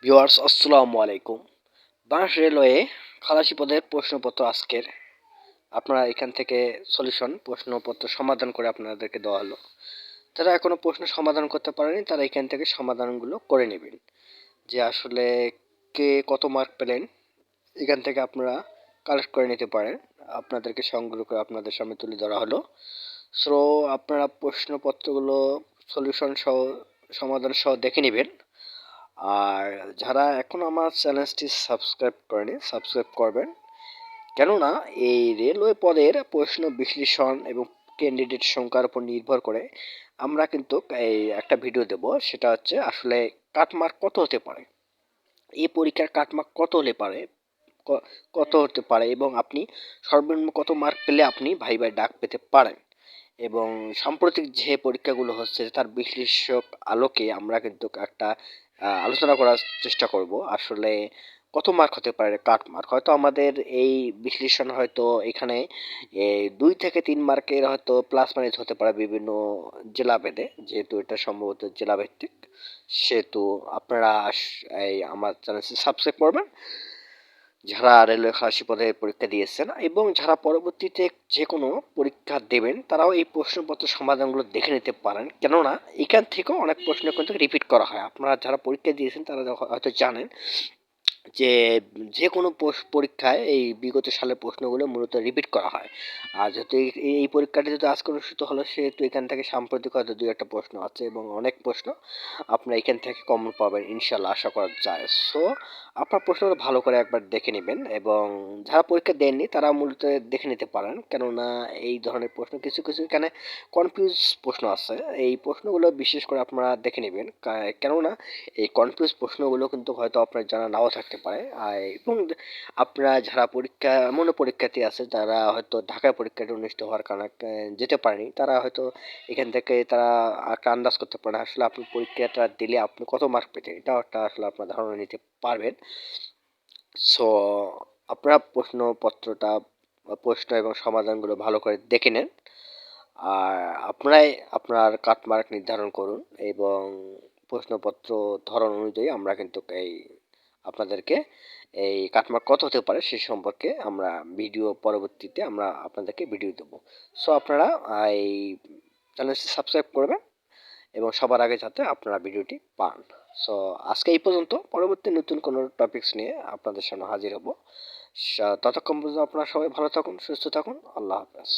Viewers আসসালামু আলাইকুম। Bangladesh railway খালাসি পদের প্রশ্নপত্র আজকের আপনারা এখান থেকে সলিউশন প্রশ্নপত্র সমাধান করে আপনাদেরকে দেওয়া হলো। যারা এখনো প্রশ্ন সমাধান করতে পারেনি তারা এখান থেকে সমাধানগুলো করে নেবেন। যে আসলে কে কত মার্ক পেলেন এখান থেকে আপনারা কালেক্ট করে নিতে পারেন। আপনাদেরকে সংগ্রহ করে আপনাদের সামনে তুলে ধরা হলো। সো আপনারা প্রশ্নপত্রগুলো সলিউশন সহ সমাধান সহ দেখে নেবেন। আর যারা এখনো আমার চ্যানেলটি সাবস্ক্রাইব করেনি সাবস্ক্রাইব করবেন, কেননা এই রেলওয়ে পদের প্রশ্ন বিশ্লেষণ এবং ক্যান্ডিডেট সংখ্যার উপর নির্ভর করে আমরা কিন্তু এই একটা ভিডিও দেব। সেটা হচ্ছে আসলে কাটমার্ক কত হতে পারে, এই পরীক্ষার কাটমার্ক কত হলে পারে, কত হতে পারে এবং আপনি সর্বনিম্ন কত মার্ক পেলে আপনি ভাইভায় ডাক পেতে পারেন। এবং সাম্প্রতিক যে পরীক্ষাগুলো হচ্ছে তার বিশ্লেষক আলোকে আমরা কিন্তু একটা আলোচনা করার চেষ্টা করব আসলে কত মার্ক হতে পারে কাট মার্ক। হয়তো আমাদের এই বিশ্লেষণ হয়তো এখানে 2 থেকে 3 মার্কের হয়তো প্লাস মাইনাস হতে পারে বিভিন্ন জেলা ভেদে, যেহেতু এটা সম্ভবত জেলা ভিত্তিক। সেহেতু আপনারা এই আমার চ্যানেলটি সাবস্ক্রাইব করবেন যারা রেলওয়ে খালাসি পদে পরীক্ষা দিয়েছেন, এবং যারা পরবর্তীতে যে কোনো পরীক্ষা দেবেন তারাও এই প্রশ্নপত্র সমাধানগুলো দেখে নিতে পারেন, কেননা এখান থেকেও অনেক প্রশ্ন কিন্তু রিপিট করা হয়। আপনারা যারা পরীক্ষা দিয়েছেন তারা হয়তো জানেন যে যে কোনো পরীক্ষায় এই বিগত সালের প্রশ্নগুলো মূলত রিপিট করা হয়। আর যেহেতু এই পরীক্ষাটি যেহেতু আজকে অনুষ্ঠিত হলো, সেহেতু এখান থেকে সাম্প্রতিক হয়তো 2-1টা প্রশ্ন আছে এবং অনেক প্রশ্ন আপনারা এখান থেকে কমন পাবেন ইনশাল্লাহ, আশা করা যায়। সো আপনার প্রশ্নগুলো ভালো করে একবার দেখে নেবেন, এবং যারা পরীক্ষা দেননি তারা মূলত দেখে নিতে পারেন, কেননা এই ধরনের প্রশ্ন কিছু কিছু এখানে কনফিউজ প্রশ্ন আছে। এই প্রশ্নগুলো বিশেষ করে আপনারা দেখে নেবেন, কেননা এই কনফিউজ প্রশ্নগুলো কিন্তু হয়তো আপনার জানা নাও থাকতে পারে। এবং আপনারা যারা এমনও পরীক্ষার্থী আছে যারা হয়তো ঢাকায় পরীক্ষাটি অনুষ্ঠিত হওয়ার কারণে যেতে পারেনি, তারা হয়তো এখান থেকে তারা একটা আন্দাজ করতে পারে আসলে আপনি পরীক্ষাটা দিলে আপনি কত মার্ক পেতেন, এটাও একটা আসলে আপনার ধারণা নিতে পারবেন। সো আপনারা প্রশ্ন এবং সমাধানগুলো ভালো করে দেখে নেন, আর আপনারাই আপনার কাটমার্ক নির্ধারণ করুন, এবং প্রশ্নপত্র ধরন অনুযায়ী আমরা কিন্তু আপনাদেরকে এই কাটমার্ক কত হতে পারে সে সম্পর্কে আমরা ভিডিও পরবর্তীতে আমরা আপনাদেরকে ভিডিও দেবো। সো আপনারা এই চ্যানেলটি সাবস্ক্রাইব করবেন এবং সবার আগে যাতে আপনারা ভিডিওটি পান। সো আজকে এই পর্যন্ত, পরবর্তী নতুন কোনো টপিকস নিয়ে আপনাদের সামনে হাজির হব। ততক্ষণ পর্যন্ত আপনারা সবাই ভালো থাকুন, সুস্থ থাকুন। আল্লাহ হাফেজ।